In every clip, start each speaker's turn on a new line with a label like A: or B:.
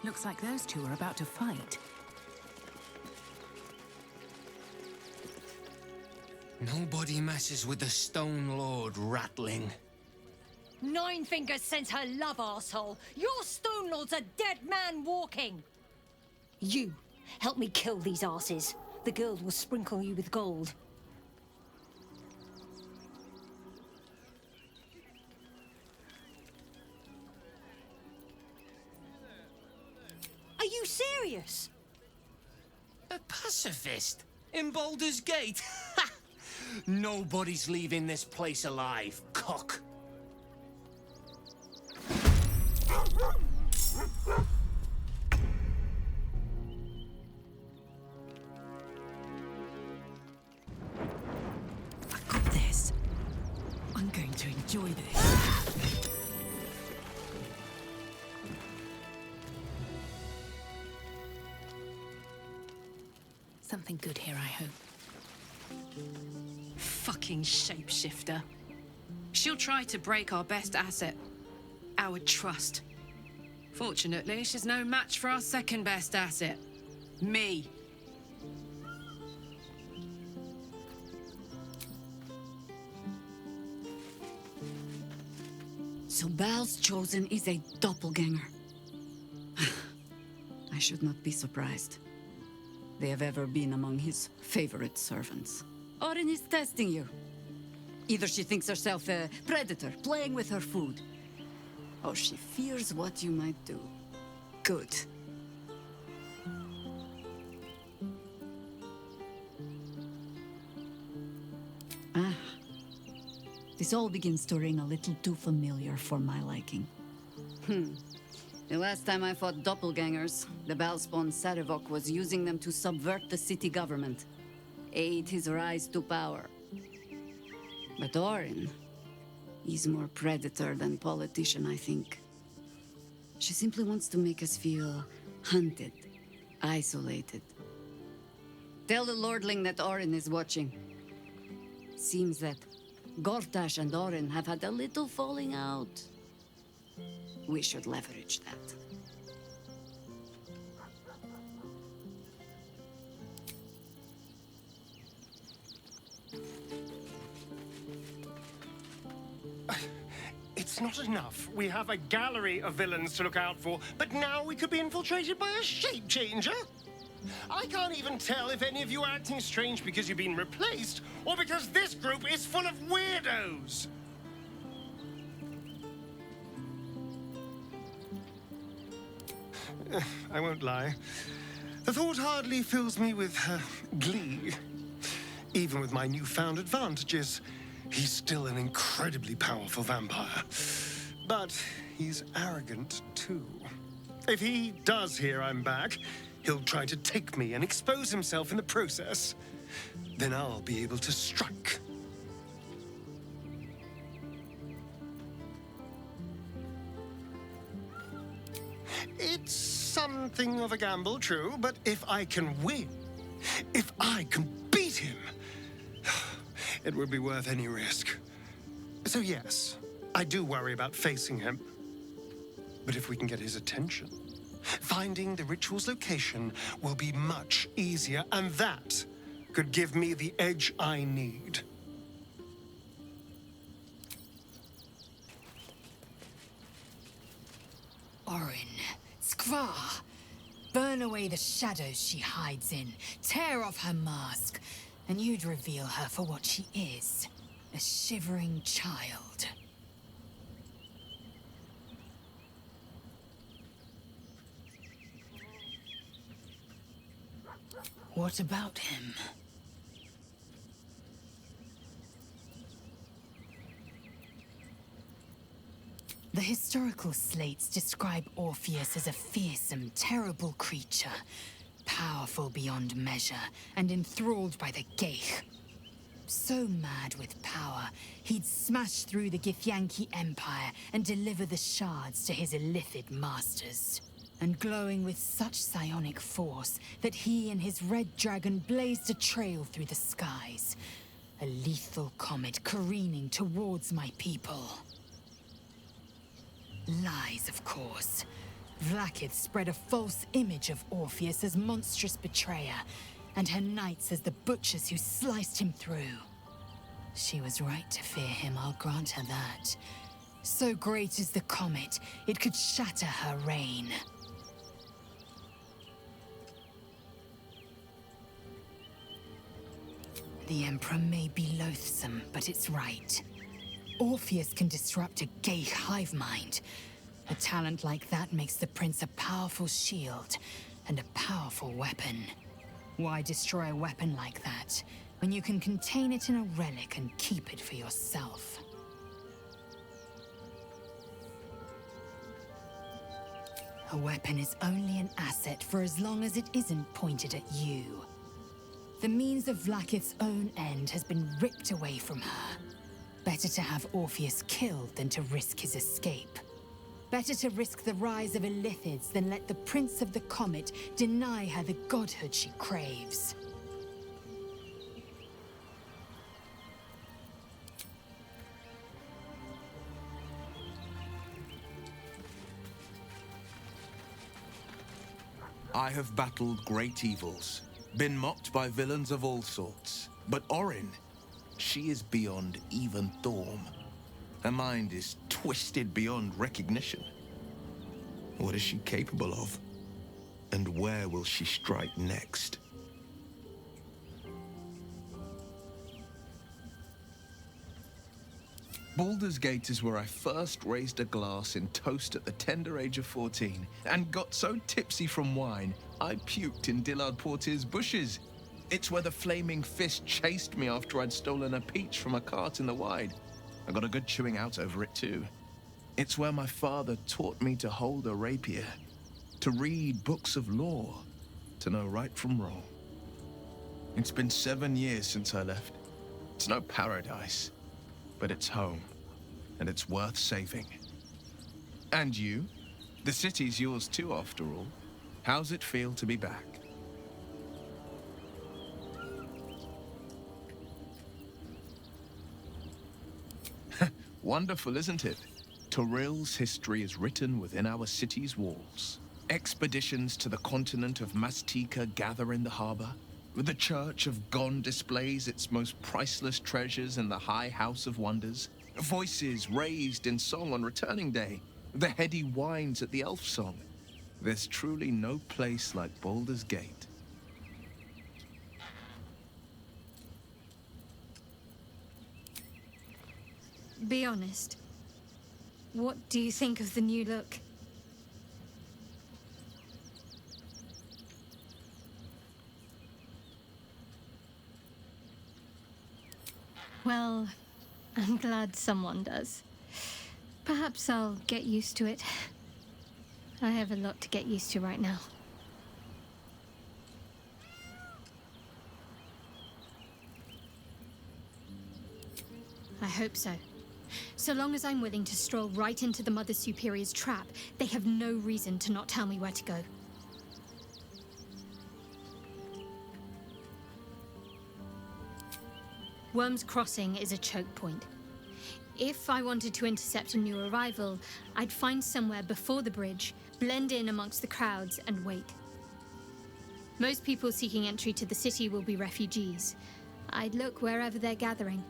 A: Looks like those two are about to fight.
B: Nobody messes with the Stone Lord, Ratling.
C: Nine Fingers sends her love, arsehole. Your Stone Lord's a dead man walking. You, help me kill these asses. The guild will sprinkle you with gold. Are you serious?
B: A pacifist? In Baldur's Gate? Nobody's leaving this place alive, cock.
A: I got this. I'm going to enjoy this. Something good here, I hope. Fucking shapeshifter. She'll try to break our best asset, our trust. Fortunately, she's no match for our second best asset, me.
D: So Baal's chosen is a doppelganger. I should not be surprised. They have ever been among his favorite servants. Orin is testing you. Either she thinks herself a predator, playing with her food, or she fears what you might do. Good. Ah. This all begins to ring a little too familiar for my liking. The last time I fought doppelgangers, the Baalspawn Sarevok was using them to subvert the city government, aid his rise to power. But Orin, he's more predator than politician, I think. She simply wants to make us feel hunted, isolated. Tell the Lordling that Orin is watching. Seems that Gortash and Orin have had a little falling out. We should leverage that.
E: It's not enough. We have a gallery of villains to look out for, but now we could be infiltrated by a shape changer? I can't even tell if any of you are acting strange because you've been replaced, or because this group is full of weirdos. I won't lie. The thought hardly fills me with glee. Even with my newfound advantages, he's still an incredibly powerful vampire. But he's arrogant, too. If he does hear I'm back, he'll try to take me and expose himself in the process. Then I'll be able to strike. It's something of a gamble, true, but if I can win, if I can beat him, it would be worth any risk. So yes, I do worry about facing him. But if we can get his attention, finding the ritual's location will be much easier, and that could give me the edge I need.
F: Orin, Skvar, burn away the shadows she hides in, tear off her mask, and you'd reveal her for what she is, a shivering child. What about him? The historical slates describe Orpheus as a fearsome, terrible creature, powerful beyond measure, and enthralled by the Geich. So mad with power, he'd smash through the Githyanki Empire and deliver the shards to his illithid masters. And glowing with such psionic force that he and his red dragon blazed a trail through the skies. A lethal comet careening towards my people. Lies, of course. Vlaakith spread a false image of Orpheus as monstrous betrayer, and her knights as the butchers who sliced him through. She was right to fear him, I'll grant her that. So great is the comet, it could shatter her reign. The Emperor may be loathsome, but it's right. Orpheus can disrupt a gay hive mind. A talent like that makes the Prince a powerful shield and a powerful weapon. Why destroy a weapon like that, when you can contain it in a relic and keep it for yourself? A weapon is only an asset for as long as it isn't pointed at you. The means of Vlaakith's own end has been ripped away from her. Better to have Orpheus killed than to risk his escape. Better to risk the rise of Illithids than let the Prince of the Comet deny her the godhood she craves.
G: I have battled great evils, been mocked by villains of all sorts. But Orin, she is beyond even Thorm. Her mind is twisted beyond recognition. What is she capable of? And where will she strike next? Baldur's Gate is where I first raised a glass in toast at the tender age of 14, and got so tipsy from wine, I puked in Dillard Portier's bushes. It's where the flaming fist chased me after I'd stolen a peach from a cart in the Wide. I got a good chewing out over it too. It's where my father taught me to hold a rapier, to read books of lore, to know right from wrong. It's been 7 years since I left. It's no paradise, but it's home, and it's worth saving. And you? The city's yours too, after all. How's it feel to be back? Wonderful, isn't it? Torril's history is written within our city's walls. Expeditions to the continent of Mastika gather in the harbor. The Church of Gon displays its most priceless treasures in the High House of Wonders. Voices raised in song on Returning Day. The heady wines at the Elf Song. There's truly no place like Baldur's Gate.
C: Be honest. What do you think of the new look? Well, I'm glad someone does. Perhaps I'll get used to it. I have a lot to get used to right now. I hope so. So long as I'm willing to stroll right into the Mother Superior's trap, they have no reason to not tell me where to go. Worm's Crossing is a choke point. If I wanted to intercept a new arrival, I'd find somewhere before the bridge, blend in amongst the crowds, and wait. Most people seeking entry to the city will be refugees. I'd look wherever they're gathering.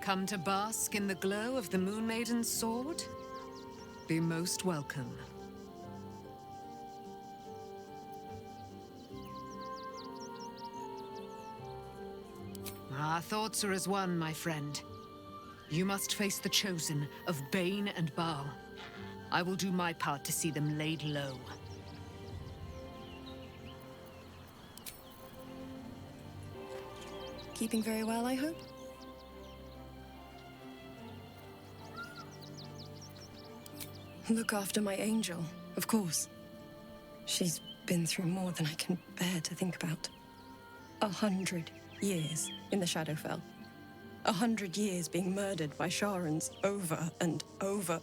A: Come to bask in the glow of the Moon Maiden's sword? Be most welcome. Our thoughts are as one, my friend. You must face the Chosen of Bane and Baal. I will do my part to see them laid low.
H: Keeping very well, I hope? Look after my angel, of course. She's been through more than I can bear to think about. 100 years in the Shadowfell. 100 years being murdered by Sharans over and over.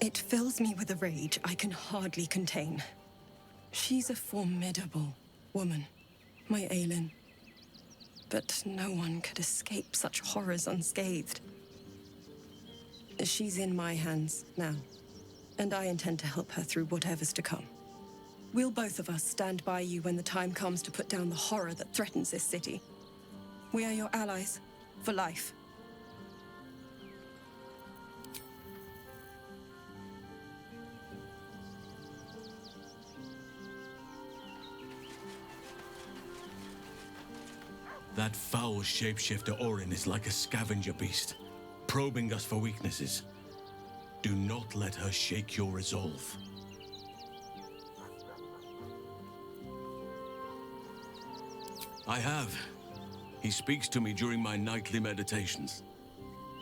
H: It fills me with a rage I can hardly contain. She's a formidable woman, my Aelin. but no one could escape such horrors unscathed. She's in my hands now, and I intend to help her through whatever's to come. We'll both of us stand by you when the time comes to put down the horror that threatens this city. We are your allies for life.
I: That foul shapeshifter Orin is like a scavenger beast, probing us for weaknesses. Do not let her shake your resolve. I have. He speaks to me during my nightly meditations.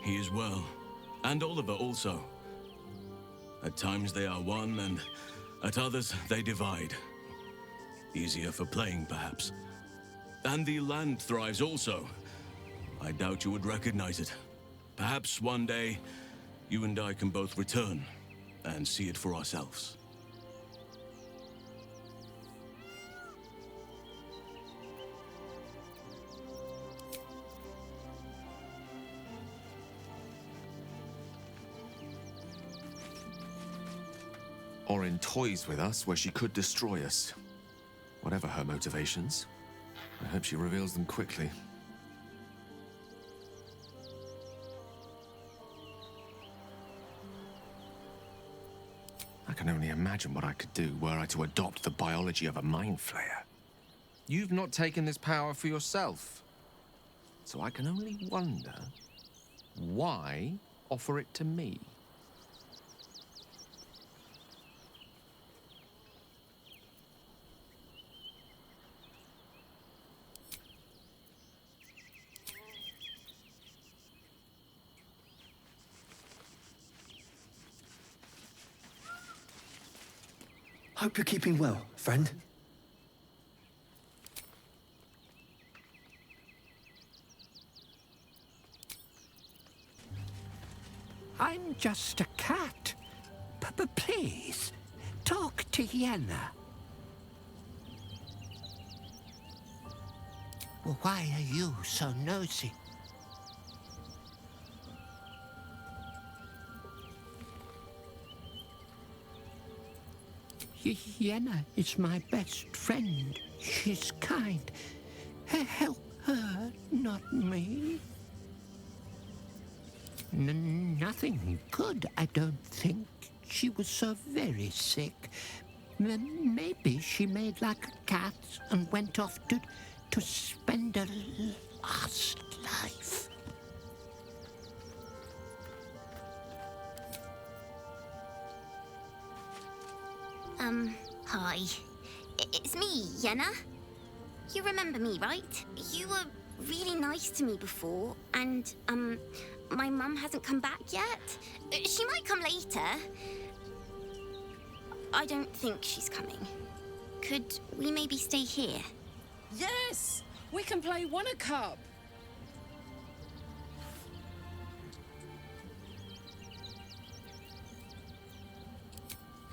I: He is well, and Oliver also. At times they are one, and at others they divide. Easier for playing, perhaps. And the land thrives also. I doubt you would recognize it. Perhaps one day, you and I can both return and see it for ourselves.
J: Orin toys with us where she could destroy us. Whatever her motivations, I hope she reveals them quickly. I can only imagine what I could do were I to adopt the biology of a mind flayer. You've not taken this power for yourself. So I can only wonder, why offer it to me?
K: Hope you're keeping well, friend.
L: I'm just a cat. But please, talk to Yenna. Well, why are you so nosy? Yenna is my best friend. She's kind. Help her, not me. Nothing good, I don't think. She was so very sick. Maybe she made like a cat and went off to spend her last life.
M: Hi. It's me, Yenna. You remember me, right? You were really nice to me before, and, my mum hasn't come back yet. She might come later. I don't think she's coming. Could we maybe stay here?
A: Yes! We can play Won a Cup.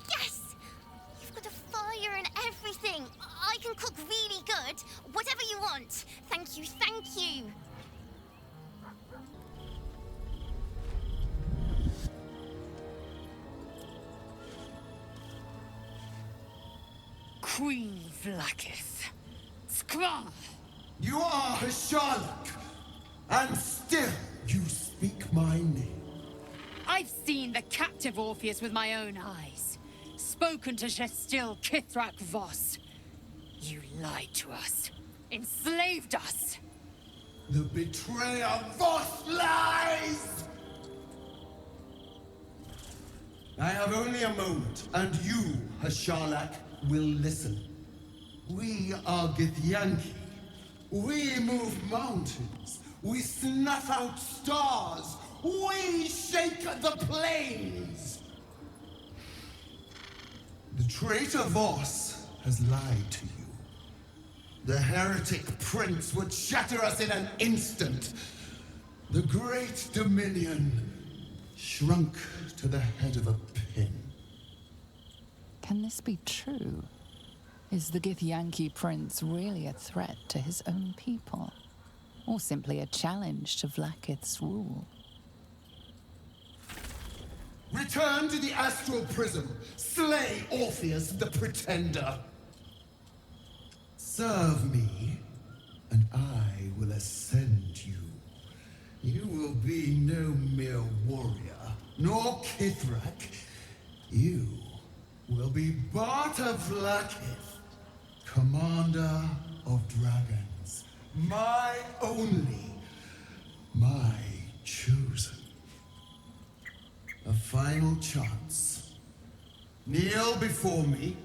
M: Yes! You've got a fire and everything. I can cook really good. Whatever you want. Thank you, thank you.
C: Queen Vlakith. Skra!
N: You are Sharlak, and still you speak my name.
C: I've seen the captive Orpheus with my own eyes. Spoken to Gestil Kithrak Voss. You lied to us. Enslaved us.
N: The betrayer Voss lies! I have only a moment, and you, Hasharlak, will listen. We are Githyanki. We move mountains. We snuff out stars. We shake the plains. The traitor Voss has lied to you. The heretic prince would shatter us in an instant. The great dominion shrunk to the head of a pin.
O: Can this be true? Is the Githyanki prince really a threat to his own people? or simply a challenge to Vlaakith's rule.
N: Return to the astral prism. Slay Orpheus the Pretender. Serve me, and I will ascend you. You will be no mere warrior, nor Kithrak. You will be Barta Vlaakith, commander of dragons. My only, my chosen. A final chance. Kneel before me.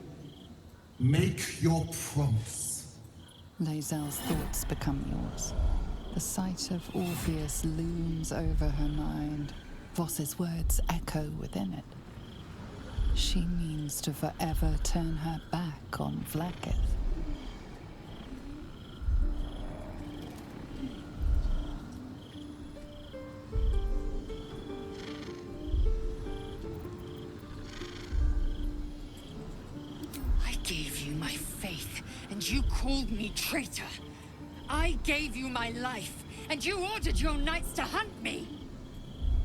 N: Make your promise.
O: Lae'zel's thoughts become yours. The sight of Orpheus looms over her mind. Voss's words echo within it. She means to forever turn her back on Vlaakith.
C: I gave you my faith, and you called me traitor. I gave you my life, and you ordered your knights to hunt me.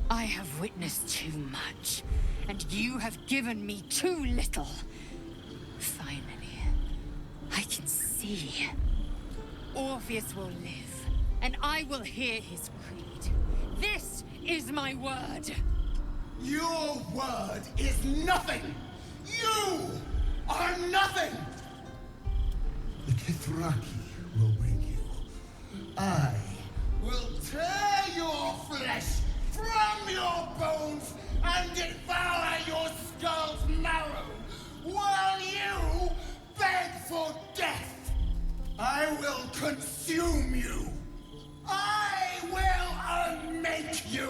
C: I have witnessed too much, and you have given me too little. Finally, I can see. Orpheus will live, and I will hear his creed. This is my word.
N: Your word is nothing! You are nothing! The Kithraki will bring you. I will tear your flesh from your bones and devour your skull's marrow while you beg for death. I will consume you. I will unmake you.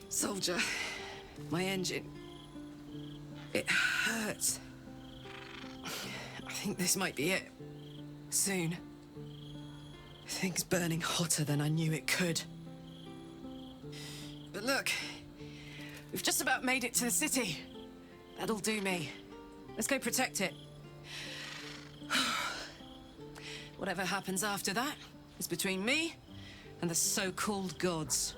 A: Soldier, my engine. It hurts. I think this might be it. Soon. Things burning hotter than I knew it could. But look, we've just about made it to the city. That'll do me. Let's go protect it. Whatever happens after that is between me and the so-called gods.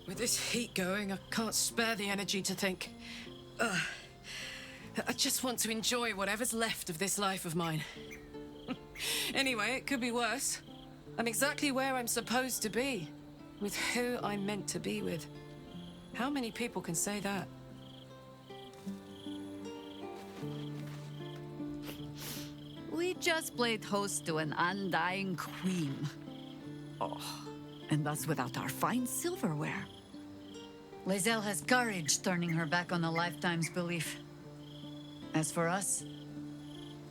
A: With this heat going, I can't spare the energy to think. I just want to enjoy whatever's left of this life of mine. Anyway, it could be worse. I'm exactly where I'm supposed to be, with who I'm meant to be with. How many people can say that?
D: We just played host to an undying queen. Oh, and that's without our fine silverware. Lae'zel has courage turning her back on a lifetime's belief. As for us,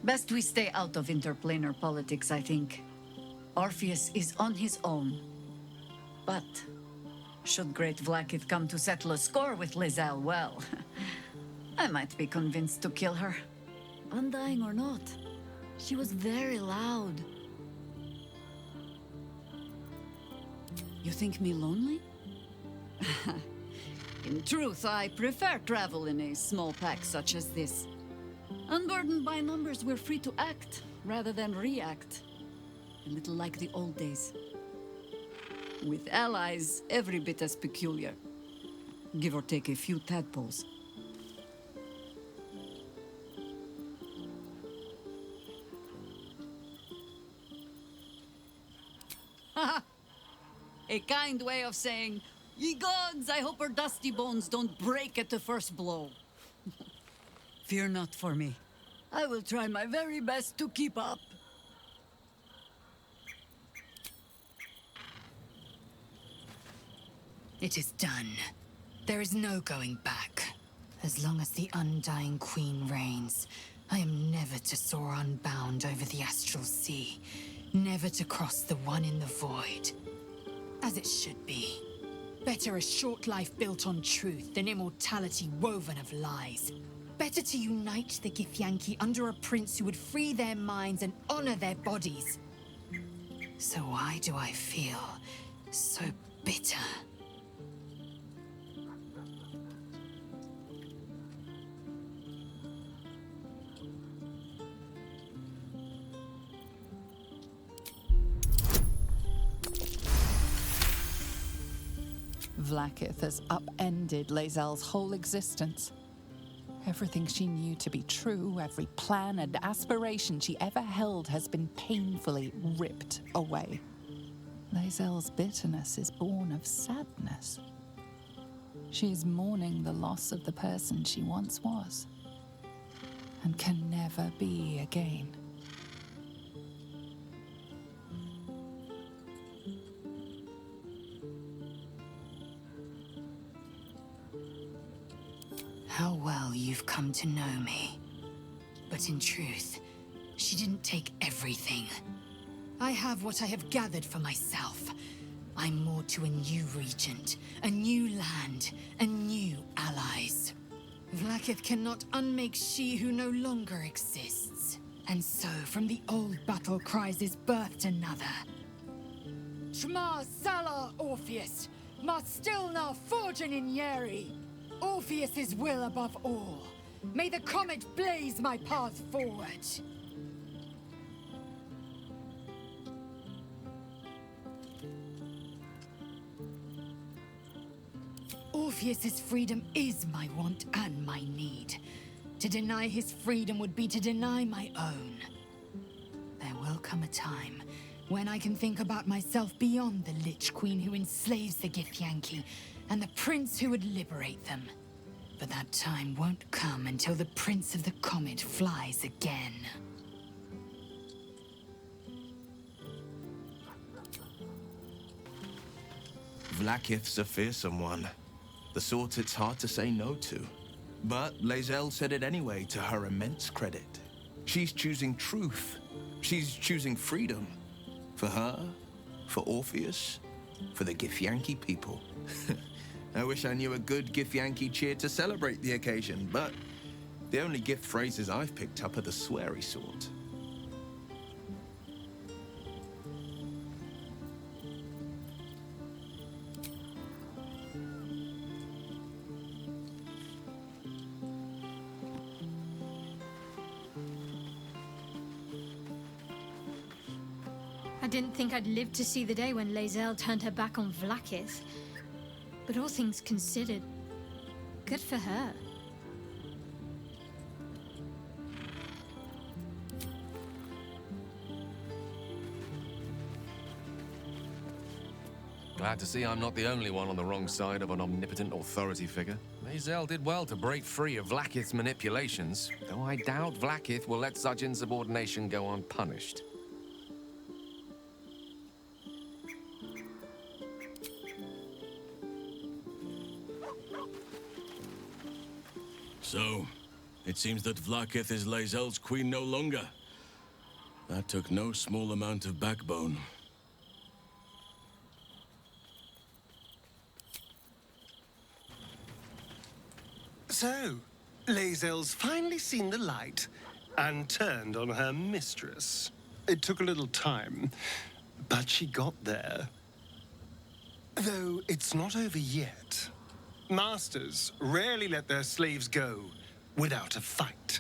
D: best we stay out of interplanar politics, I think. Orpheus is on his own. But should great Vlaakith come to settle a score with Lae'zel, well, I might be convinced to kill her. Undying or not, she was very loud. You think me lonely? In truth, I prefer travel in a small pack such as this. Unburdened by numbers, we're free to act rather than react. A little like the old days. With allies, every bit as peculiar. Give or take a few tadpoles. A kind way of saying, ye gods, I hope our dusty bones don't break at the first blow. Fear not for me. I will try my very best to keep up.
F: It is done. There is no going back. As long as the Undying Queen reigns, I am never to soar unbound over the astral sea, never to cross the one in the void. As it should be. Better a short life built on truth than immortality woven of lies. Better to unite the Githyanki under a prince who would free their minds and honor their bodies. So why do I feel so bitter?
O: Vlaakith has upended Lae'zel's whole existence. Everything she knew to be true, every plan and aspiration she ever held has been painfully ripped away. Lae'zel's bitterness is born of sadness. She is mourning the loss of the person she once was, and can never be again.
F: How well you've come to know me. But in truth, she didn't take everything. I have what I have gathered for myself. I'm moored to a new regent, a new land, and new allies. Vlaakith cannot unmake she who no longer exists. And so, from the old battle cries is birthed another. Shma Salar Orpheus, Ma Stilna Forgin in Yeri. Orpheus's will above all. May the comet blaze my path forward. Orpheus's freedom is my want and my need. To deny his freedom would be to deny my own. There will come a time when I can think about myself beyond the Lich Queen who enslaves the Githyanki and the prince who would liberate them. But that time won't come until the Prince of the Comet flies again.
G: Vlaakith's a fearsome one. The sort it's hard to say no to. But Lae'zel said it anyway, to her immense credit. She's choosing truth. She's choosing freedom. For her, for Orpheus, for the Githyanki people. I wish I knew a good Githyanki cheer to celebrate the occasion, but the only gift phrases I've picked up are the sweary sort.
C: I didn't think I'd live to see the day when Lae'zel turned her back on Vlaakith. But all things considered, good for her.
J: Glad to see I'm not the only one on the wrong side of an omnipotent authority figure. Lae'zel did well to break free of Vlaakith's manipulations, though I doubt Vlaakith will let such insubordination go unpunished.
I: So, it seems that Vlaakith is Lae'zel's queen no longer. That took no small amount of backbone.
E: So, Lae'zel's finally seen the light and turned on her mistress. It took a little time, but she got there. Though it's not over yet. Masters rarely let their slaves go without a fight.